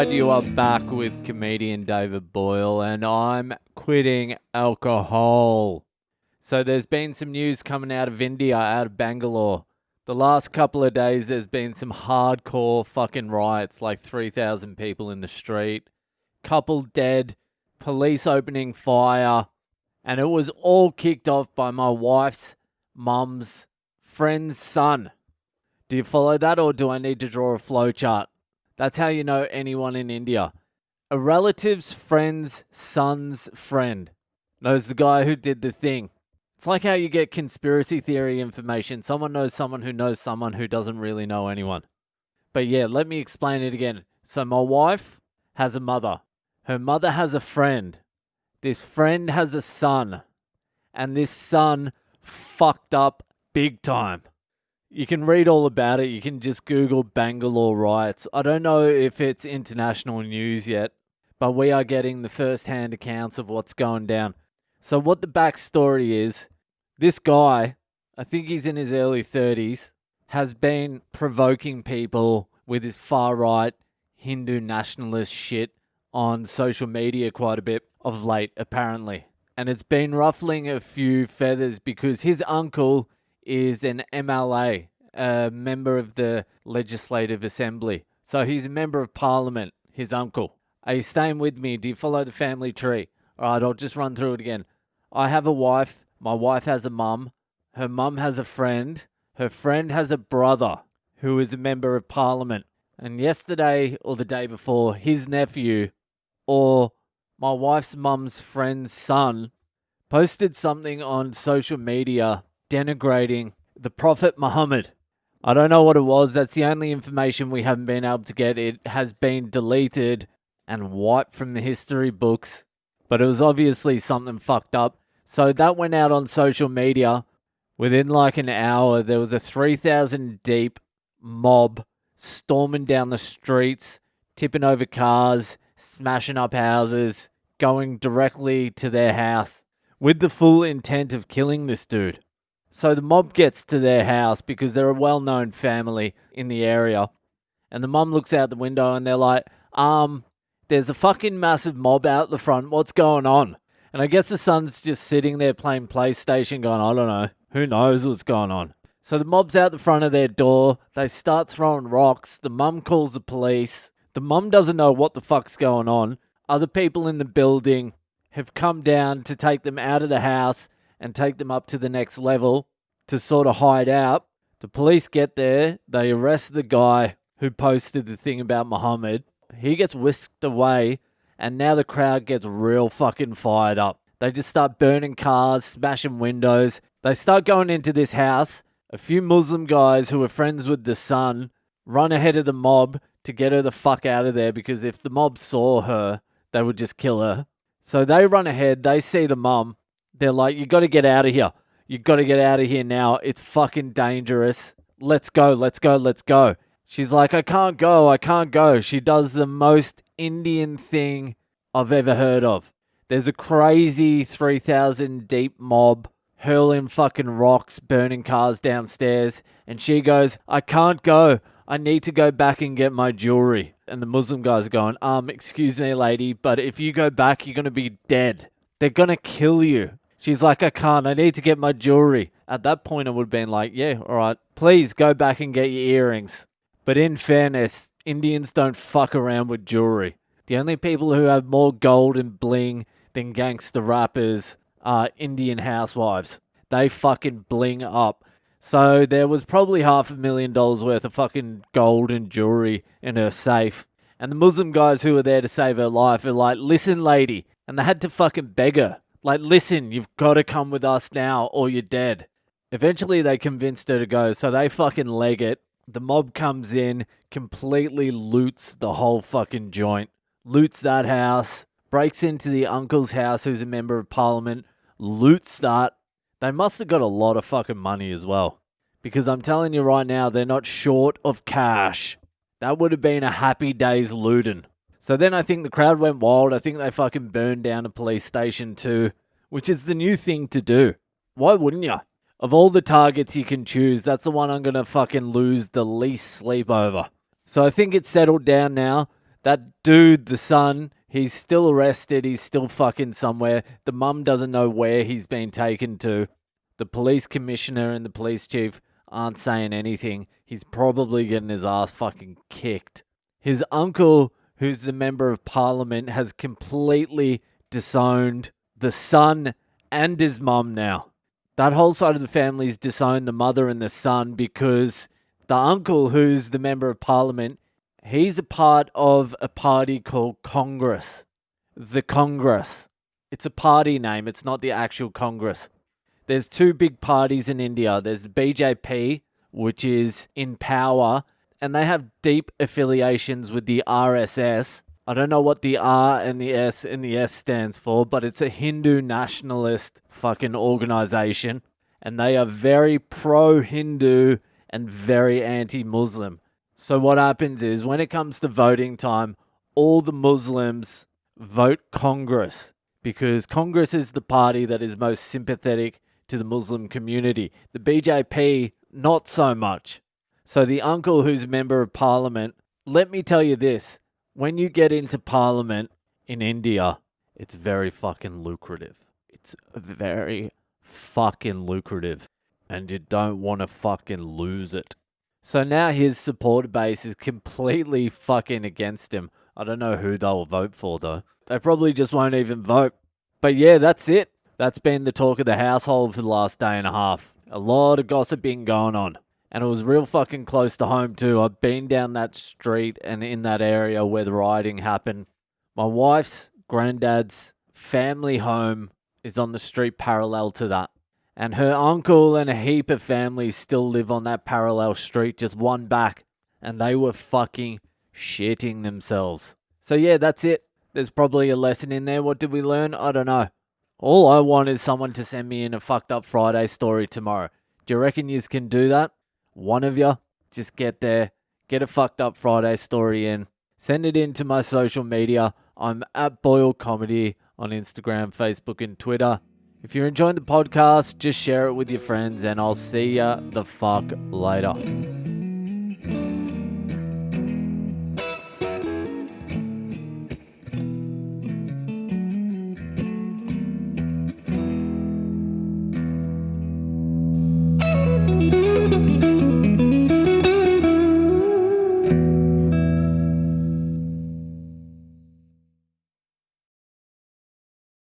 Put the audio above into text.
glad you are back with comedian David Boyle, and I'm quitting alcohol. So there's been some news coming out of India, out of Bangalore. The last couple of days there's been some hardcore fucking riots, like 3,000 people in the street, couple dead, police opening fire, and it was all kicked off by my wife's mum's friend's son. Do you follow that, or do I need to draw a flowchart? That's how you know anyone in India. A relative's friend's son's friend knows the guy who did the thing. It's like how you get conspiracy theory information. Someone knows someone who doesn't really know anyone. But yeah, let me explain it again. So my wife has a mother. Her mother has a friend. This friend has a son. And this son fucked up big time. You can read all about it. You can just Google Bangalore Riots. I don't know if it's international news yet, but we are getting the first-hand accounts of what's going down. So what the backstory is, this guy, I think he's in his early 30s, has been provoking people with his far-right Hindu nationalist shit on social media quite a bit of late, apparently. And it's been ruffling a few feathers because his uncle is an MLA, a member of the Legislative Assembly. So he's a member of Parliament, his uncle. Are you staying with me? Do you follow the family tree? All right, I'll just run through it again. I have a wife. My wife has a mum. Her mum has a friend. Her friend has a brother who is a member of Parliament. And yesterday or the day before, his nephew, or my wife's mum's friend's son, posted something on social media denigrating the Prophet Muhammad. I don't know what it was. That's the only information we haven't been able to get. It has been deleted and wiped from the history books, but it was obviously something fucked up. So that went out on social media. Within like an hour, there was a 3,000 deep mob storming down the streets, tipping over cars, smashing up houses, going directly to their house with the full intent of killing this dude. So the mob gets to their house because they're a well-known family in the area. And the mum looks out the window and they're like, there's a fucking massive mob out the front. What's going on? And I guess the son's just sitting there playing PlayStation going, I don't know. Who knows what's going on? So the mob's out the front of their door. They start throwing rocks. The mum calls the police. The mum doesn't know what the fuck's going on. Other people in the building have come down to take them out of the house and take them up to the next level to sort of hide out. The police get there. They arrest the guy who posted the thing about Muhammad. He gets whisked away, and now the crowd gets real fucking fired up. They just start burning cars, smashing windows. They start going into this house. A few Muslim guys who are friends with the son run ahead of the mob to get her the fuck out of there, because if the mob saw her, they would just kill her. So they run ahead. They see the mum. They're like, you got to get out of here. You got to get out of here now. It's fucking dangerous. Let's go, let's go, let's go. She's like, I can't go. She does the most Indian thing I've ever heard of. There's a crazy 3,000 deep mob hurling fucking rocks, burning cars downstairs. And she goes, I can't go. I need to go back and get my jewelry. And the Muslim guys are going, excuse me, lady, but if you go back, you're going to be dead. They're going to kill you. She's like, I can't. I need to get my jewelry. At that point, it would have been like, yeah, all right. Please go back and get your earrings. But in fairness, Indians don't fuck around with jewelry. The only people who have more gold and bling than gangster rappers are Indian housewives. They fucking bling up. So there was probably $500,000 worth of fucking gold and jewelry in her safe. And the Muslim guys who were there to save her life are like, listen, lady. And they had to fucking beg her. Like, listen, you've got to come with us now or you're dead. Eventually they convinced her to go, so they fucking leg it. The mob comes in, completely loots the whole fucking joint. Loots that house, breaks into the uncle's house who's a member of Parliament, loots that. They must have got a lot of fucking money as well. Because I'm telling you right now, they're not short of cash. That would have been a happy day's looting. So then I think the crowd went wild. I think they fucking burned down a police station too, which is the new thing to do. Why wouldn't you? Of all the targets you can choose, that's the one I'm going to fucking lose the least sleep over. So I think it's settled down now. That dude, the son, he's still arrested. He's still fucking somewhere. The mum doesn't know where he's been taken to. The police commissioner and the police chief aren't saying anything. He's probably getting his ass fucking kicked. His uncle, who's the member of parliament, has completely disowned the son and his mum now. That whole side of the family's disowned the mother and the son because the uncle, who's the member of parliament, he's a part of a party called Congress. The Congress. It's a party name. It's not the actual Congress. There's two big parties in India. There's the BJP, which is in power, and they have deep affiliations with the RSS. I don't know what the R and the S and the S stands for, but it's a Hindu nationalist fucking organization, and they are very pro-Hindu and very anti-Muslim. So what happens is, when it comes to voting time, all the Muslims vote Congress, because Congress is the party that is most sympathetic to the Muslim community. The BJP, not so much. So the uncle who's a member of parliament, let me tell you this, when you get into parliament in India, it's very fucking lucrative. It's very fucking lucrative, and you don't want to fucking lose it. So now his supporter base is completely fucking against him. I don't know who they'll vote for though. They probably just won't even vote. But yeah, that's it. That's been the talk of the household for the last day and a half. A lot of gossiping going on. And it was real fucking close to home too. I've been down that street and in that area where the rioting happened. My wife's granddad's family home is on the street parallel to that. And her uncle and a heap of families still live on that parallel street, just one back. And they were fucking shitting themselves. So yeah, that's it. There's probably a lesson in there. What did we learn? I don't know. All I want is someone to send me in a fucked up Friday story tomorrow. Do you reckon you can do that? One of you, just get there, get a fucked up Friday story in, send it in to my social media. I'm at Boyle Comedy on Instagram, Facebook, and Twitter. If you're enjoying the podcast, just share it with your friends, and I'll see ya the fuck later.